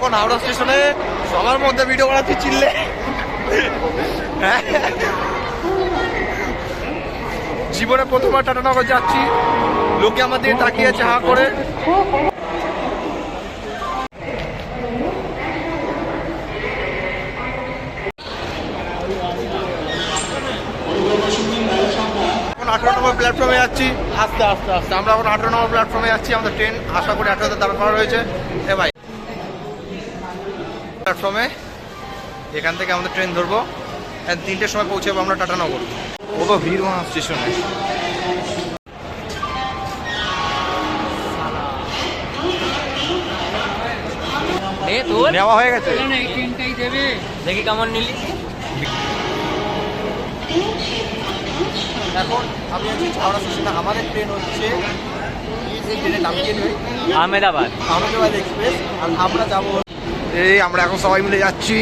এখন হাওড়া স্টেশনে সবার মধ্যে ভিডিও বানাচ্ছি চিল্লে। জীবনে প্রথমবার টাটানগর যাচ্ছি, লোকে আমাদের তাকিয়ে আছে হা করে। এখন 18 নম্বর প্ল্যাটফর্মে যাচ্ছি, আস্তে আস্তে আস্তে আমরা এখন 18 নম্বর প্ল্যাটফর্মে যাচ্ছি। আমাদের ট্রেন আশা করি 18তে দাঁড় করা রয়েছে। এ ভাই প্ল্যাটফর্মে এখান থেকে আমাদের ট্রেন ধরবো, 3টের সময় পৌঁছাবো আমরা টাটানগর। কত ভিড় স্টেশনে। নেওয়া হয়ে গেছে, দেখি কেমন নিলি। এখন আমি আছি হাওড়া স্টেশনে। আমাদের ট্রেন হচ্ছে ট্রেনের নাম কি আহমেদাবাদ এক্সপ্রেস। আর আমরা যাবো, এই আমরা এখন সবাই মিলে যাচ্ছি।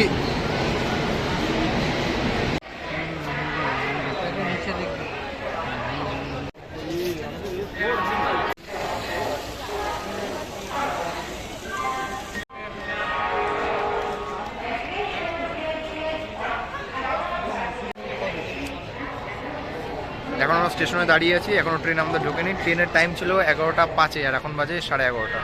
এখন আমরা স্টেশনে দাঁড়িয়ে আছি, এখনো ট্রেন আমাদের ঢোকেনি। ট্রেনের টাইম ছিল 11টা 5-এ আর এখন বাজে 11:30।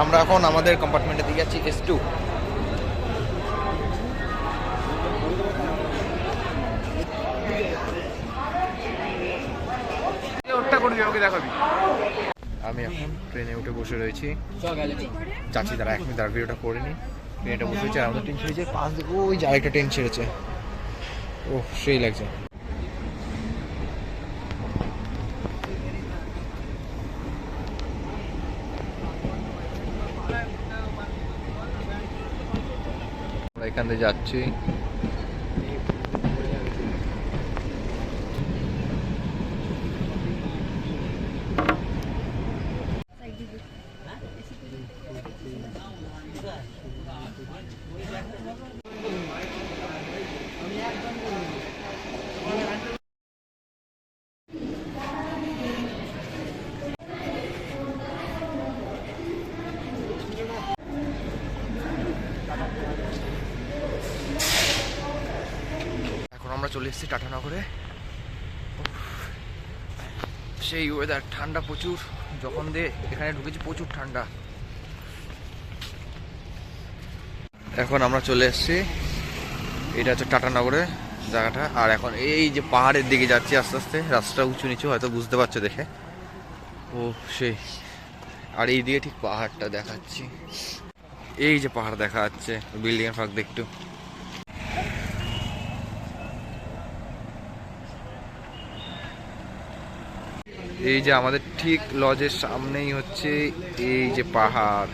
আমরা এখন আমাদের কম্পার্টমেন্টে দিয়ে যাচ্ছি S2। আমি এখন ট্রেনে উঠে বসে রয়েছি, যাচ্ছি। তারা 1 মিনিট তারা ভিডিওটা করে নি। ট্রেনটা বসে হয়েছে, আমাদের ট্রেন ছেড়েছে পাঁচ দিকে, ওই যে আরেকটা ট্রেন ছেড়েছে। ও সেই লাগছে। এখান থেকে যাচ্ছি, আমরা চলে এসেছি টাটানগরে। সেই ওয়েদার, ঠান্ডা প্রচুর। যখন দিয়ে এখানে ঢুকেছি প্রচুর ঠান্ডা। এখন আমরা চলে এসেছি, এটা হচ্ছে টাটানগরের জায়গাটা। আর এখন এই যে পাহাড়ের দিকে যাচ্ছি আস্তে আস্তে, রাস্তাটা উঁচু নিচু, হয়তো বুঝতে পারছো দেখে। ও সেই, আর এই দিকে ঠিক পাহাড়টা দেখাচ্ছি, এই যে পাহাড় দেখা যাচ্ছে বিল্ডিং এর ফাঁক দিয়ে একটু। এই যে আমাদের ঠিক লজের সামনেই হচ্ছে এই যে পাহাড়।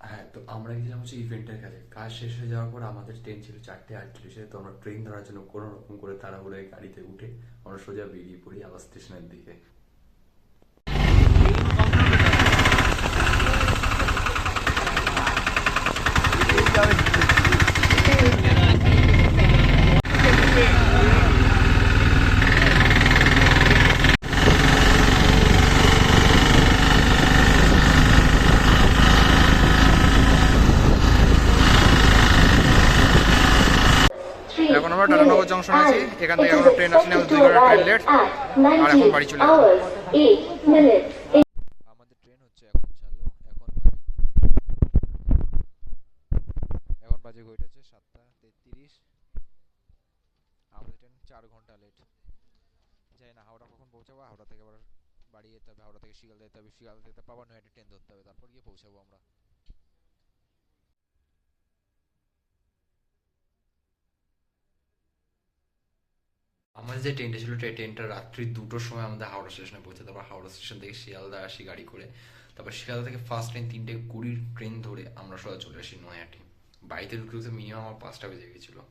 হ্যাঁ, তো আমরা গেছিলাম হচ্ছে ইভেন্টের কাছে। কাজ শেষ হয়ে যাওয়ার পর আমাদের ট্রেন ছিল 4:38-এ। তো আমরা ট্রেন ধরার জন্য কোনো রকম করে তাড়াহুড়োয় গাড়িতে উঠে আমরা সোজা বেরিয়ে পড়ি আবার স্টেশনের দিকে। এখন আমরা টাটানগর জংশন আছি, এখান থেকে আমরা ট্রেন আসেনি, আমাদের 2 ঘন্টা ট্রেন লেট। আর এখন বাড়ি চলে যাবো। আমাদের ট্রেন হচ্ছে এখন চালু, এখন বাজে ঘড়িটা হচ্ছে 7:33। আমাদের ট্রেন 4 ঘন্টা লেট। জানি না হাওড়া কখন পৌঁছাবো, হাওড়া থেকে আবার বাড়ি যেতে হবে, হাওড়া থেকে শিয়ালদা যেতে হবে, শিয়ালদা থেকে পাওয়া নয়টা ট্রেন ধরতে হবে, তারপর গিয়ে পৌঁছাবো আমরা। আমাদের যে ট্রেনটা ছিল ট্রেনটা রাত্রি 2টোর সময় আমাদের হাওড়া স্টেশনে পৌঁছে, তারপর হাওড়া স্টেশন থেকে শিয়ালদা আসি গাড়ি করে। তারপর শিয়ালদা থেকে ফার্স্ট ট্রেন 3:20 ট্রেন ধরে আমরা সবাই চলে আসি নয়াটি। বাড়িতে ঢুকতে ঢুকতে মিনিমাম আমার 5টা বেজে গেছিলো।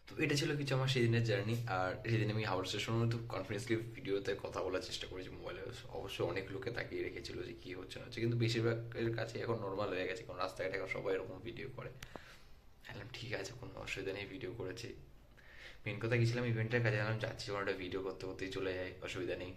তো এটা ছিল কিছু আমার সেদিনের জার্নি। আর সেদিন আমি হাওড়া স্টেশনের মধ্যে কনফিডেন্সলি ভিডিওতে কথা বলার চেষ্টা করেছি মোবাইলে। অবশ্যই অনেক লোকে তাকিয়ে রেখেছিল যে কী হচ্ছে না হচ্ছে, কিন্তু বেশিরভাগের কাছে এখন নর্মাল হয়ে গেছে, কারণ রাস্তাঘাটে এখন সবাই এরকম ভিডিও করে। বললাম ঠিক আছে, কোনো অসুবিধা নেই, ভিডিও করেছি। মেন কথা গেছিলাম ইভেন্টের কাজে, আমি যাচ্ছি কোনো একটা ভিডিও করতে করতেই চলে যাই, অসুবিধা নেই।